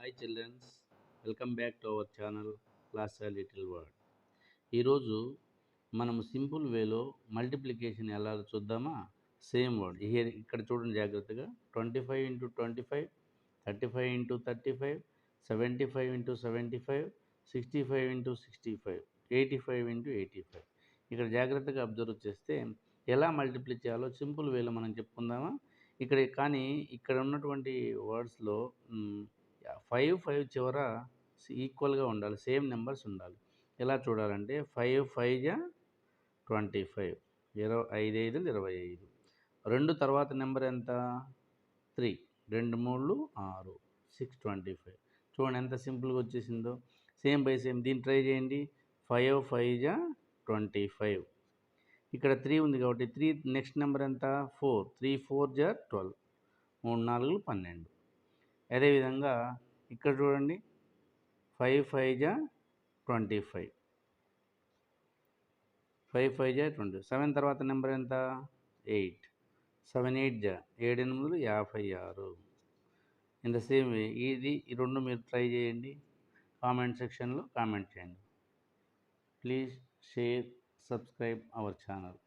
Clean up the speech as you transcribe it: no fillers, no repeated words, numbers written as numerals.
Hi childrens, welcome back to our channel Class a Little Word. ఈరోజు మనం simple వేలో multiplication ఎలా చూద్దామా? సేమ్ వర్డ్ ఇక్కడ చూడండి జాగ్రత్తగా. 25 into 25, 35 into 35, 75 into 75, 65 into 65, 85 into 85. ఇక్కడ జాగ్రత్తగా అబ్జర్వ్ చేస్తే ఎలా మల్టిప్లై చేయాలో సింపుల్ వేలో మనం చెప్పుకుందామా? ఇక్కడ ఉన్నటువంటి వర్డ్స్లో 5 చివర ఈక్వల్గా ఉండాలి, సేమ్ నెంబర్స్ ఉండాలి. ఎలా చూడాలంటే 5 5 జా 25, 5 5 25. 2 తర్వాత నెంబర్ ఎంత? 3, 2 3 6, 6 25. చూడండి ఎంత సింపుల్గా వచ్చేసిందో. సేమ్ బై సేమ్ దీన్ని ట్రై చేయండి. 5 5 జా 25. ఇక్కడ 3 ఉంది కాబట్టి 3 నెక్స్ట్ నెంబర్ ఎంత? 4, 3 4 జా 12, 3 4 12. అదేవిధంగా ఇక్కడ చూడండి 5 5 జా 25, 5 5 జా 20. 7 తర్వాత నెంబర్ ఎంత? 8, 7 8 జా 7 8 56. ఇన్ ద సేమ్ వే ఈ రెండు మీరు ట్రై చేయండి. కామెంట్ సెక్షన్లో కామెంట్ చేయండి. Please share, subscribe our channel.